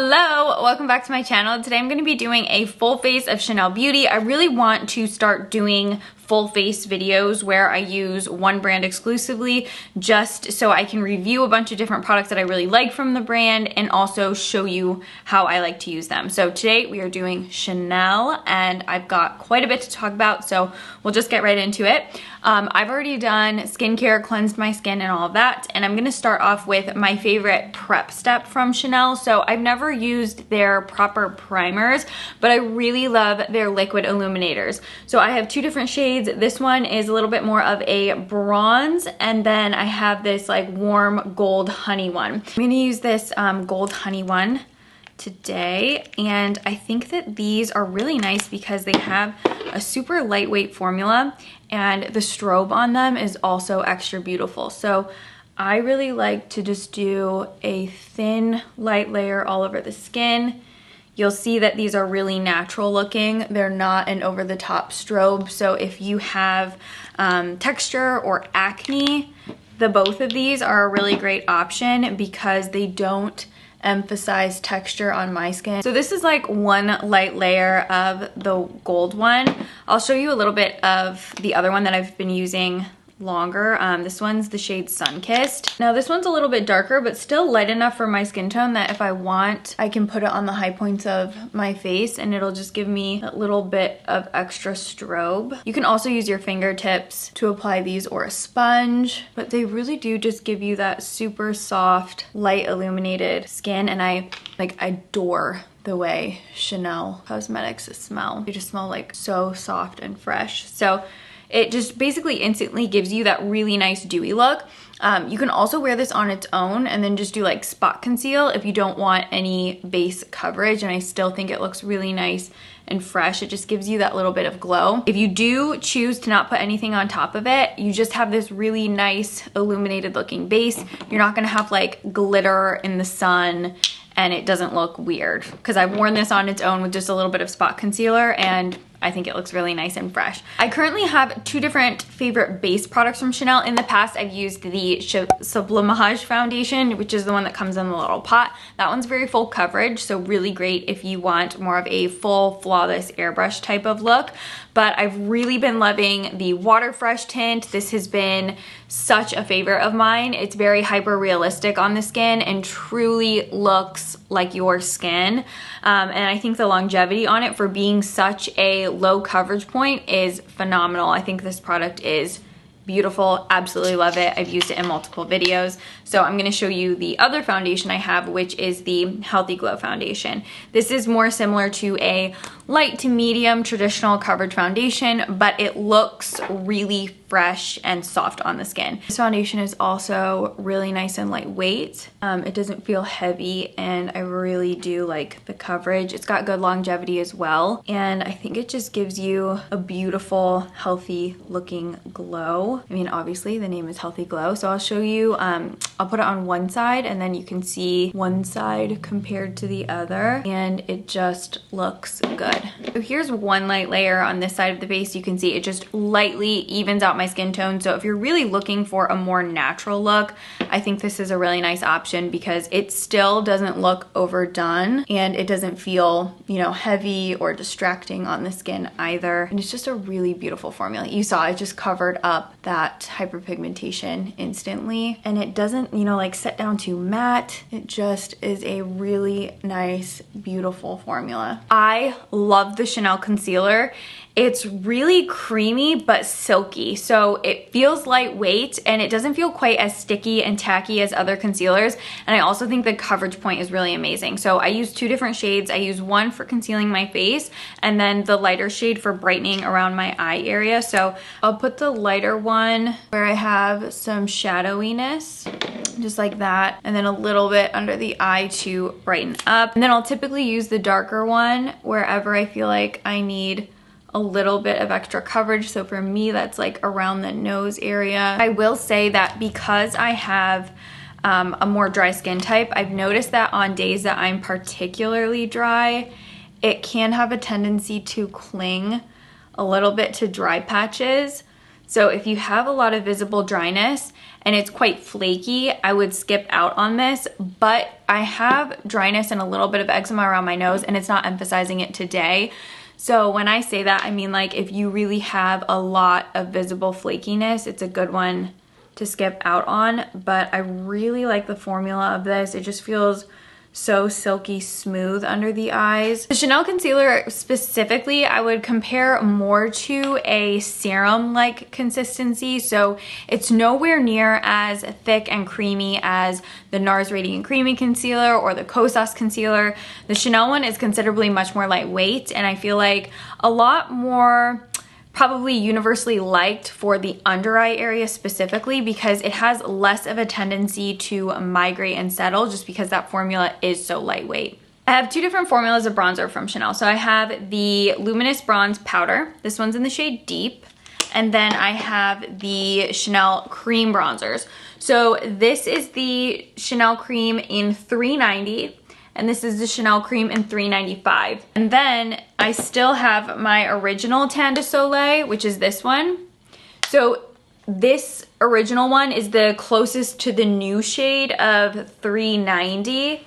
Hello, welcome back to my channel. Today I'm going to be doing a full face of Chanel Beauty. I really want to start doing full face videos where I use one brand exclusively just so I can review a bunch of different products that I really like from the brand and also show you how I like to use them. So today we are doing Chanel and I've got quite a bit to talk about, so we'll just get right into it. I've already done skincare, cleansed my skin and all of that, and I'm gonna start off with my favorite prep step from Chanel. So I've never used their proper primers, but I really love their liquid illuminators. So I have two different shades. This one is a little bit more of a bronze, and then I have this like warm gold honey one. I'm gonna use this gold honey one today, and I think that these are really nice because they have a super lightweight formula and the strobe on them is also extra beautiful. So I really like to just do a thin light layer all over the skin. You'll see that these are really natural looking. They're not an over-the-top strobe. So if you have texture or acne, both of these are a really great option because they don't emphasize texture on my skin. So this is like one light layer of the gold one. I'll show you a little bit of the other one that I've been using longer. This one's the shade Sunkissed. Now this one's a little bit darker but still light enough for my skin tone that if I want, I can put it on the high points of my face and it'll just give me a little bit of extra strobe. You can also use your fingertips to apply these or a sponge, but they really do just give you that super soft, light illuminated skin, and I adore the way Chanel cosmetics smell. They just smell like so soft and fresh. So it just basically instantly gives you that really nice dewy look. You can also wear this on its own and then just do like spot conceal if you don't want any base coverage, and I still think it looks really nice and fresh. It just gives you that little bit of glow. If you do choose to not put anything on top of it, you just have this really nice illuminated looking base. You're not gonna have like glitter in the sun and it doesn't look weird, because I've worn this on its own with just a little bit of spot concealer and I think it looks really nice and fresh. I currently have two different favorite base products from Chanel. In the past, I've used the Sublimage foundation, which is the one that comes in the little pot. That one's very full coverage, so really great if you want more of a full, flawless airbrush type of look. But I've really been loving the Water Fresh tint. This has been such a favorite of mine. It's very hyper realistic on the skin and truly looks like your skin. And I think the longevity on it for being such a low coverage point is phenomenal. I think this product is beautiful, absolutely love it. I've used it in multiple videos. So I'm gonna show you the other foundation I have, which is the Healthy Glow foundation. This is more similar to a light to medium traditional coverage foundation, but it looks really fresh and soft on the skin. This foundation is also really nice and lightweight. It doesn't feel heavy, and I really do like the coverage. It's got good longevity as well, and I think it just gives you a beautiful, healthy looking glow. I mean, obviously the name is Healthy Glow, so I'll show you, I'll put it on one side and then you can see one side compared to the other, and it just looks good. So here's one light layer on this side of the face. You can see it just lightly evens out my skin tone. So if you're really looking for a more natural look, I think this is a really nice option because it still doesn't look overdone and it doesn't feel, you know, heavy or distracting on the skin either. And it's just a really beautiful formula. You saw it just covered up that hyperpigmentation instantly, and it doesn't, you know, like set down too matte. It just is a really nice, beautiful formula. I love the Chanel concealer. It's really creamy but silky, so it feels lightweight and it doesn't feel quite as sticky and tacky as other concealers. And I also think the coverage point is really amazing. So I use two different shades. I use one for concealing my face and then the lighter shade for brightening around my eye area. So I'll put the lighter one where I have some shadowiness, just like that, and then a little bit under the eye to brighten up. And then I'll typically use the darker one wherever I feel like I need a little bit of extra coverage. So for me, that's like around the nose area. I will say that because I have a more dry skin type, I've noticed that on days that I'm particularly dry, it can have a tendency to cling a little bit to dry patches. So if you have a lot of visible dryness and it's quite flaky, I would skip out on this, but I have dryness and a little bit of eczema around my nose, and it's not emphasizing it today. So when I say that, I mean like if you really have a lot of visible flakiness, it's a good one to skip out on. But I really like the formula of this. It just feels so silky smooth under the eyes. The Chanel concealer specifically, I would compare more to a serum-like consistency. So it's nowhere near as thick and creamy as the NARS Radiant Creamy Concealer or the Kosas Concealer. The Chanel one is considerably much more lightweight, and I feel like a lot more probably universally liked for the under eye area specifically, because it has less of a tendency to migrate and settle just because that formula is so lightweight. I have two different formulas of bronzer from Chanel. So I have the Luminous Bronze Powder. This one's in the shade Deep. And then I have the Chanel Cream Bronzers. So this is the Chanel Cream in $3.90. And this is the Chanel Cream in $3.95. And then I still have my original Tan de Soleil, which is this one. So this original one is the closest to the new shade of $3.90,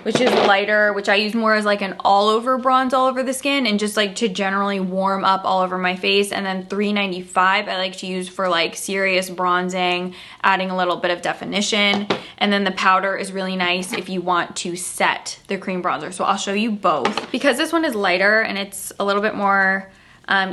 which is lighter, which I use more as like an all-over bronze all over the skin and just like to generally warm up all over my face. And then $3.95 I like to use for like serious bronzing, adding a little bit of definition. And then the powder is really nice if you want to set the cream bronzer. So I'll show you both. Because this one is lighter and it's a little bit more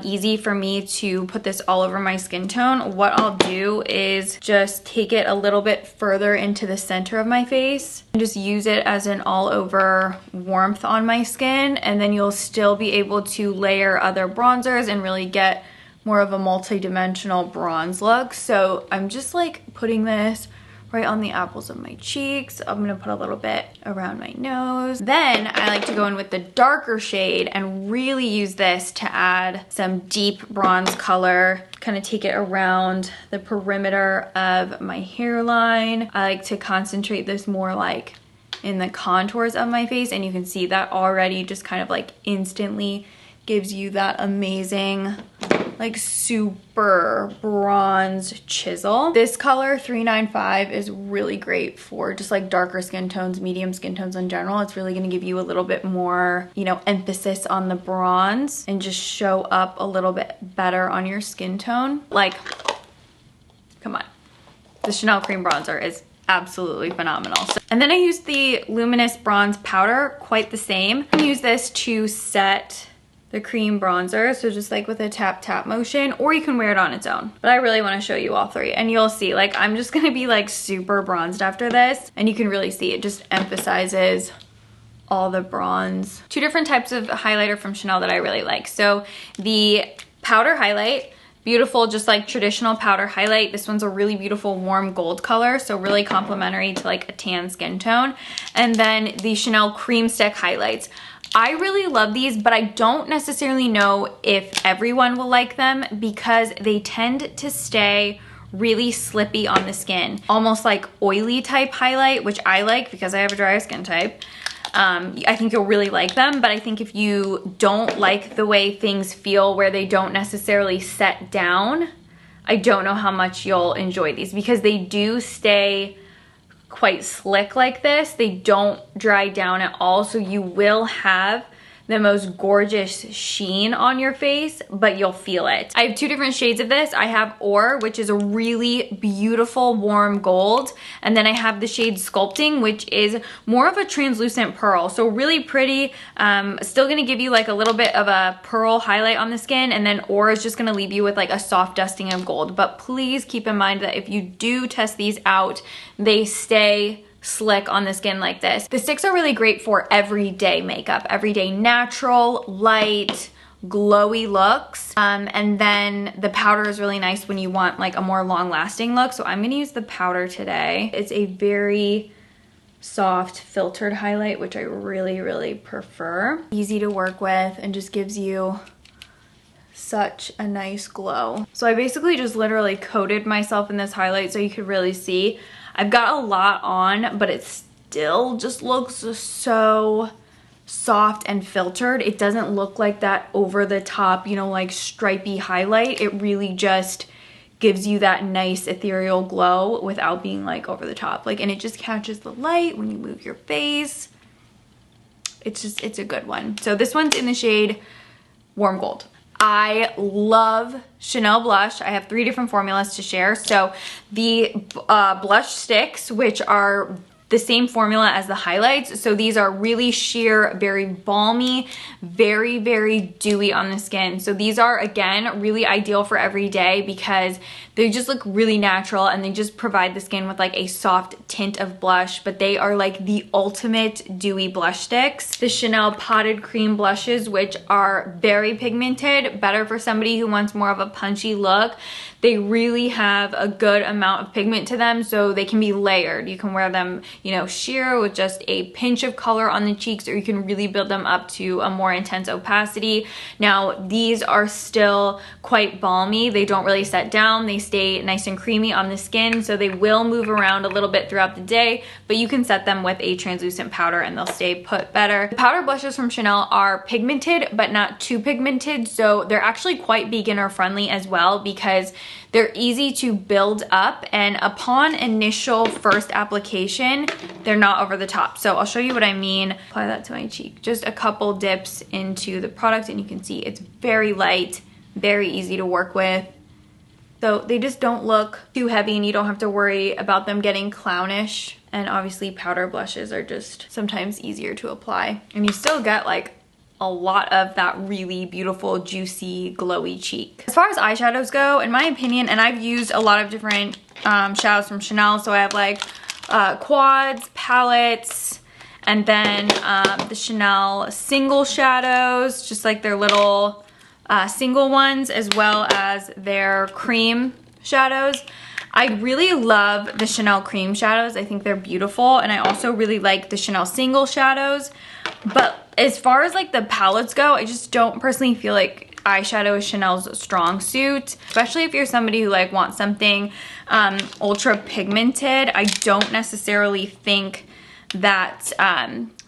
easy for me to put this all over my skin tone, what I'll do is just take it a little bit further into the center of my face and just use it as an all over warmth on my skin, and then you'll still be able to layer other bronzers and really get more of a multi-dimensional bronze look. So I'm just like putting this right on the apples of my cheeks. I'm gonna put a little bit around my nose. Then I like to go in with the darker shade and really use this to add some deep bronze color, kind of take it around the perimeter of my hairline. I like to concentrate this more like in the contours of my face, and you can see that already just kind of like instantly gives you that amazing like super bronze chisel. This color 395 is really great for just like darker skin tones, medium skin tones in general. It's really gonna give you a little bit more, you know, emphasis on the bronze and just show up a little bit better on your skin tone. Like, come on. The Chanel Cream Bronzer is absolutely phenomenal. And then I use the Luminous Bronze Powder, quite the same. I use this to set the cream bronzer, so just like with a tap tap motion, or you can wear it on its own. But I really want to show you all three, and you'll see like I'm just gonna be like super bronzed after this, and you can really see it just emphasizes all the bronze. Two different types of highlighter from Chanel that I really like. So the powder highlight, beautiful, just like traditional powder highlight. This one's a really beautiful warm gold color, so really complementary to like a tan skin tone. And then the Chanel Cream Stick highlights. I really love these, but I don't necessarily know if everyone will like them because they tend to stay really slippy on the skin. Almost like oily type highlight, which I like because I have a dry skin type. I think you'll really like them, but I think if you don't like the way things feel where they don't necessarily set down, I don't know how much you'll enjoy these because they do stay quite slick like this. They don't dry down at all, so you will have the most gorgeous sheen on your face, but you'll feel it. I have two different shades of this. I have Ore, which is a really beautiful warm gold, and then I have the shade Sculpting, which is more of a translucent pearl, so really pretty. Still gonna give you like a little bit of a pearl highlight on the skin, and then Ore is just gonna leave you with like a soft dusting of gold. But please keep in mind that if you do test these out, they stay slick on the skin like this. The sticks are really great for everyday makeup, everyday natural, light, glowy looks. And then the powder is really nice when you want like a more long-lasting look. So I'm gonna use the powder today. It's a very soft filtered highlight, which I really, really prefer. Easy to work with and just gives you such a nice glow. So I basically just literally coated myself in this highlight so you could really see. I've got a lot on, but it still just looks so soft and filtered. It doesn't look like that over the top, you know, like stripy highlight. It really just gives you that nice ethereal glow without being like over the top. Like, and it just catches the light when you move your face. It's a good one. So this one's in the shade Warm Gold. I love Chanel blush. I have 3 different formulas to share. So the blush sticks, which are the same formula as the highlights. So these are really sheer, very balmy, very, very dewy on the skin. So these are, again, really ideal for every day because they just look really natural and they just provide the skin with like a soft tint of blush, but they are like the ultimate dewy blush sticks. The Chanel Potted Cream blushes, which are very pigmented, better for somebody who wants more of a punchy look. They really have a good amount of pigment to them, so they can be layered. You can wear them, you know, sheer with just a pinch of color on the cheeks, or you can really build them up to a more intense opacity. Now, these are still quite balmy. They don't really set down. They stay nice and creamy on the skin, so they will move around a little bit throughout the day, but you can set them with a translucent powder and they'll stay put better. The powder blushes from Chanel are pigmented, but not too pigmented, so they're actually quite beginner friendly as well because they're easy to build up, and upon initial first application, they're not over the top. So I'll show you what I mean. Apply that to my cheek. Just a couple dips into the product and you can see it's very light, very easy to work with. So they just don't look too heavy and you don't have to worry about them getting clownish. And obviously powder blushes are just sometimes easier to apply. And you still get like a lot of that really beautiful, juicy, glowy cheek. As far as eyeshadows go, in my opinion, and I've used a lot of different shadows from Chanel, so I have like quads, palettes, and then the Chanel single shadows, just like their little single ones, as well as their cream shadows. I really love the Chanel cream shadows. I think they're beautiful, and I also really like the Chanel single shadows. But as far as like the palettes go, I just don't personally feel like eyeshadow is Chanel's strong suit, especially if you're somebody who like wants something ultra pigmented. I don't necessarily think that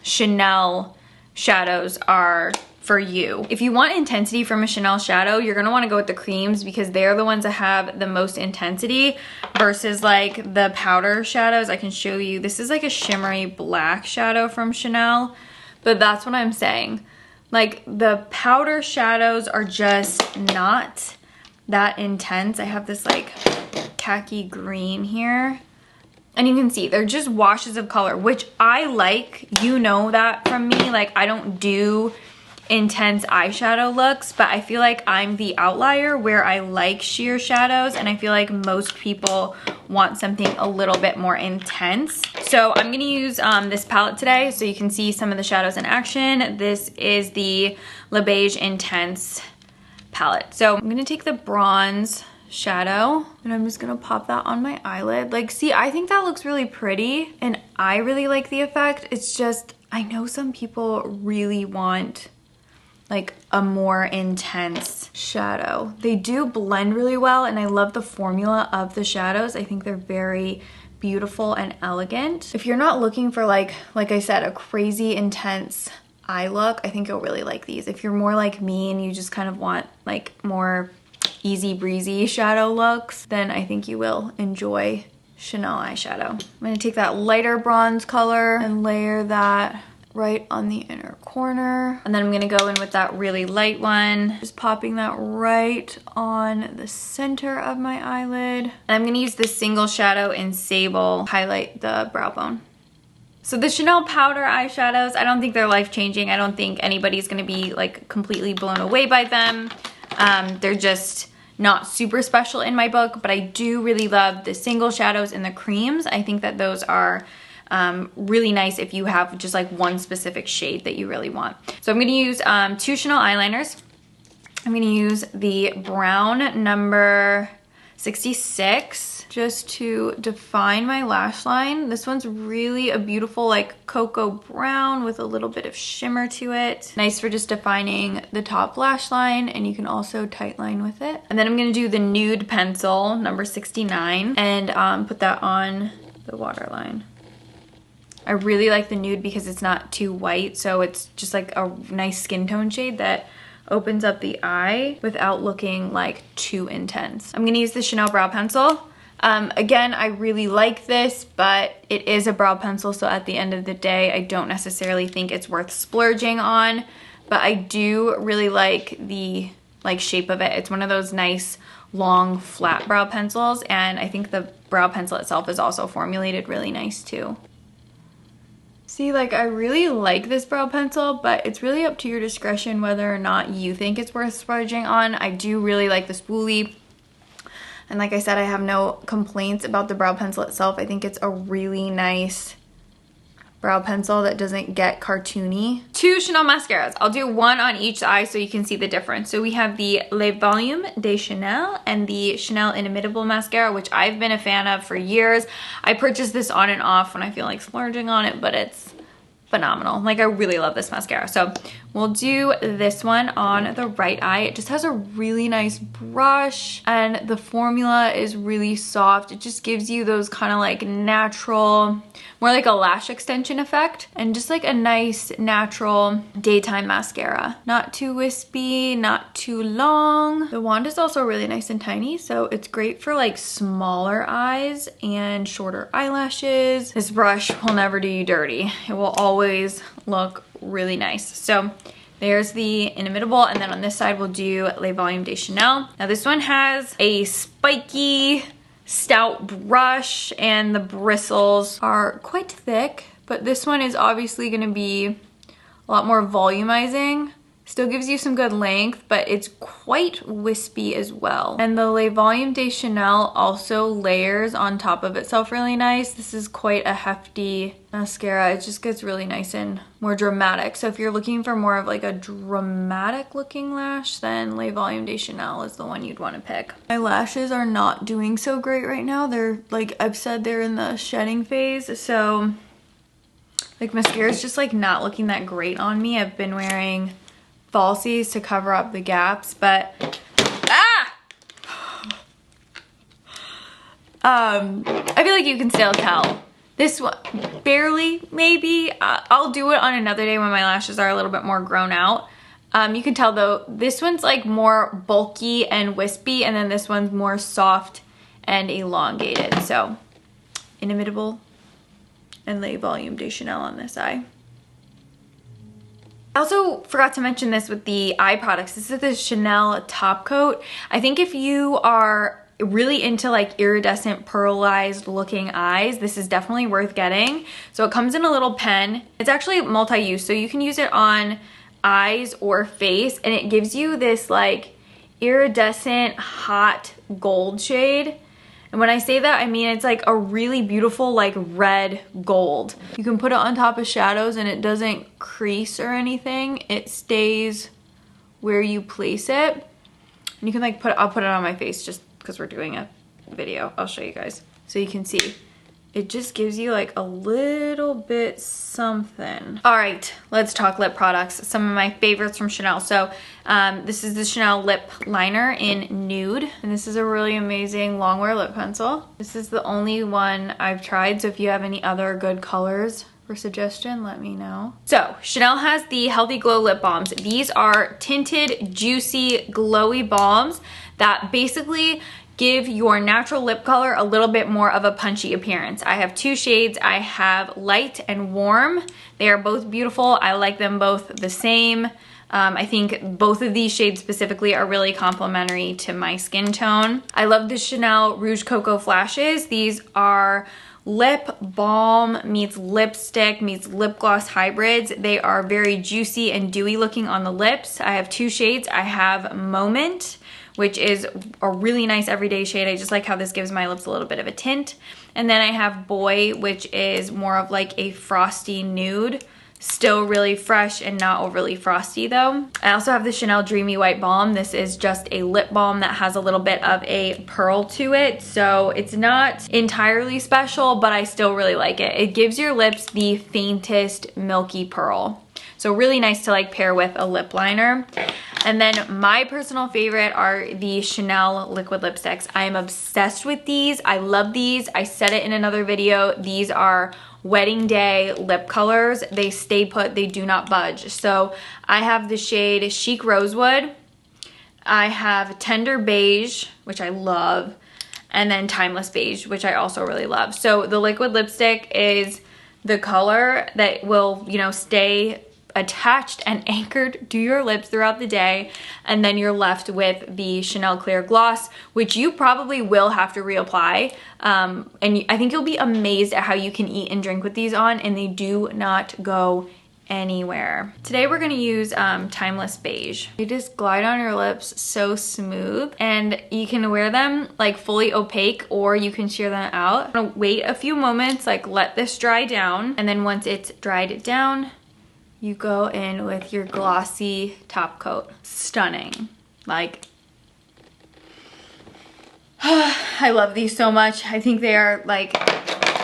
Chanel shadows are for you. If you want intensity from a Chanel shadow, you're gonna wanna go with the creams because they're the ones that have the most intensity versus like the powder shadows. I can show you, this is like a shimmery black shadow from Chanel, but that's what I'm saying. Like the powder shadows are just not that intense. I have this like khaki green here. And you can see they're just washes of color, which I like. You know that from me. Like I don't do intense eyeshadow looks, but I feel like I'm the outlier where I like sheer shadows, and I feel like most people want something a little bit more intense. So I'm gonna use this palette today so you can see some of the shadows in action. This is the BEIGE Intense palette. So I'm gonna take the bronze shadow and I'm just gonna pop that on my eyelid. Like, see, I think that looks really pretty and I really like the effect. It's just, I know some people really want like a more intense shadow. They do blend really well, and I love the formula of the shadows. I think they're very beautiful and elegant. If you're not looking for like I said, a crazy intense eye look, I think you'll really like these. If you're more like me and you just kind of want like more easy breezy shadow looks, then I think you will enjoy Chanel eyeshadow. I'm gonna take that lighter bronze color and layer that right on the inner corner. And then I'm gonna go in with that really light one, just popping that right on the center of my eyelid. And I'm gonna use this single shadow in Sable, highlight the brow bone. So the Chanel powder eyeshadows, I don't think they're life-changing. I don't think anybody's gonna be like completely blown away by them. They're just not super special in my book, but I do really love the single shadows and the creams. I think that those are really nice if you have just like one specific shade that you really want. So I'm gonna use 2 Chanel eyeliners. I'm gonna use the brown number 66 just to define my lash line. This one's really a beautiful like cocoa brown with a little bit of shimmer to it. Nice for just defining the top lash line, and you can also tight line with it. And then I'm gonna do the nude pencil number 69 and put that on the waterline. I really like the nude because it's not too white, so it's just like a nice skin tone shade that opens up the eye without looking like too intense. I'm gonna use the Chanel brow pencil. Again, I really like this, but it is a brow pencil, so at the end of the day, I don't necessarily think it's worth splurging on, but I do really like the shape of it. It's one of those nice, long, flat brow pencils, and I think the brow pencil itself is also formulated really nice too. See, like, I really like this brow pencil, but it's really up to your discretion whether or not you think it's worth splurging on. I do really like the spoolie. And like I said, I have no complaints about the brow pencil itself. I think it's a really nice brow pencil that doesn't get cartoony. 2 Chanel mascaras. I'll do one on each eye so you can see the difference. So we have the Les Volumes de Chanel and the Chanel Inimitable mascara, which I've been a fan of for years. I purchase this on and off when I feel like splurging on it, but it's phenomenal. Like, I really love this mascara. So we'll do this one on the right eye. It just has a really nice brush and the formula is really soft. It just gives you those kind of like natural, more like a lash extension effect, and just like a nice natural daytime mascara. Not too wispy, not too long. The wand is also really nice and tiny, so it's great for like smaller eyes and shorter eyelashes. This brush will never do you dirty. It will always look really nice. So there's the Inimitable, and then on this side we'll do Les Volumes de Chanel. Now this one has a spiky, stout brush and the bristles are quite thick, but this one is obviously going to be a lot more volumizing. Still gives you some good length, but it's quite wispy as well. And the Les Volumes de Chanel also layers on top of itself really nice. This is quite a hefty mascara. It just gets really nice and more dramatic. So if you're looking for more of like a dramatic looking lash, then Les Volumes de Chanel is the one you'd want to pick. My lashes are not doing so great right now. They're, like I've said, they're in the shedding phase. So like mascara is just like not looking that great on me. I've been wearing falsies to cover up the gaps, but I feel like you can still tell. This one, barely, maybe. I'll do it on another day when my lashes are a little bit more grown out. You can tell though, this one's like more bulky and wispy, and then this one's more soft and elongated. So, Inimitable and Les Volumes de Chanel on this eye. I also forgot to mention this with the eye products. This is the Chanel top coat. I think if you are really into like iridescent pearlized looking eyes, this is definitely worth getting. So it comes in a little pen. It's actually multi-use, so you can use it on eyes or face, and it gives you this like iridescent hot gold shade. And when I say that, I mean it's like a really beautiful like red gold. You can put it on top of shadows and it doesn't crease or anything. It stays where you place it. And you can like I'll put it on my face just because we're doing a video. I'll show you guys so you can see. It just gives you like a little bit something. All right, let's talk lip products. Some of my favorites from Chanel. So this is the Chanel lip liner in nude. And this is a really amazing longwear lip pencil. This is the only one I've tried. So if you have any other good colors for suggestion, let me know. So Chanel has the Healthy Glow lip balms. These are tinted, juicy, glowy balms that basically give your natural lip color a little bit more of a punchy appearance. I have 2 shades. I have light and warm. They are both beautiful. I like them both the same. I think both of these shades specifically are really complementary to my skin tone. I love the Chanel Rouge Coco Flashes. These are lip balm meets lipstick meets lip gloss hybrids. They are very juicy and dewy looking on the lips. I have 2 shades. I have Moment, which is a really nice everyday shade. I just like how this gives my lips a little bit of a tint. And then I have Boy, which is more of like a frosty nude. Still really fresh and not overly frosty though. I also have the Chanel Dreamy White Balm. This is just a lip balm that has a little bit of a pearl to it. So it's not entirely special, but I still really like it. It gives your lips the faintest milky pearl. So really nice to like pair with a lip liner. And then my personal favorite are the Chanel liquid lipsticks. I am obsessed with these. I love these. I said it in another video. These are wedding day lip colors. They stay put, they do not budge. So I have the shade Chic Rosewood, I have Tender Beige, which I love, and then Timeless Beige, which I also really love. So the liquid lipstick is the color that will, you know, stay attached and anchored to your lips throughout the day, and then you're left with the Chanel Clear Gloss, which you probably will have to reapply, and I think you'll be amazed at how you can eat and drink with these on, and they do not go anywhere. Today we're gonna use Timeless Beige. They just glide on your lips so smooth, and you can wear them like fully opaque, or you can sheer them out. I'm gonna wait a few moments, like let this dry down, and then once it's dried down, you go in with your glossy top coat. Stunning. Like, I love these so much. I think they are like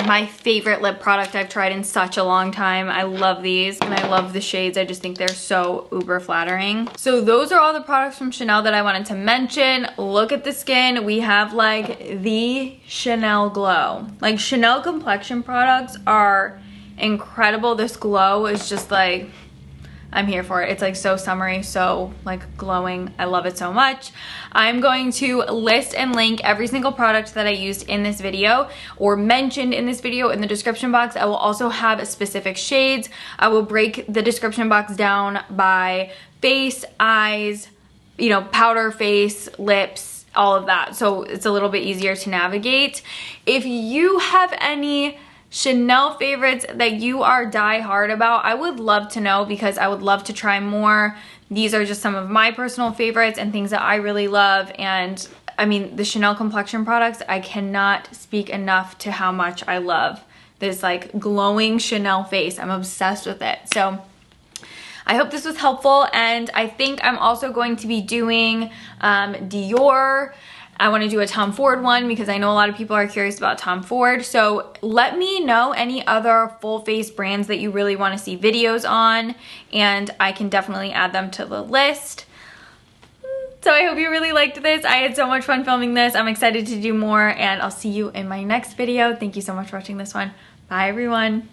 my favorite lip product I've tried in such a long time. I love these, and I love the shades. I just think they're so uber flattering. So those are all the products from Chanel that I wanted to mention. Look at the skin. We have like the Chanel glow. Like, Chanel complexion products are incredible. This glow is just like, I'm here for it. It's like so summery, so like glowing. I love it so much. I'm going to list and link every single product that I used in this video or mentioned in this video in the description box. I will also have specific shades. I will break the description box down by face, eyes, you know, powder face, lips, all of that. So it's a little bit easier to navigate. If you have any Chanel favorites that you are die hard about, I would love to know, because I would love to try more. These are just some of my personal favorites and things that I really love. And I mean, the Chanel complexion products, I cannot speak enough to how much I love this like glowing Chanel face. I'm obsessed with it. So I hope this was helpful, and I think I'm also going to be doing Dior. I want to do a Tom Ford one because I know a lot of people are curious about Tom Ford. So let me know any other full face brands that you really want to see videos on, and I can definitely add them to the list. So I hope you really liked this. I had so much fun filming this. I'm excited to do more, and I'll see you in my next video. Thank you so much for watching this one. Bye everyone.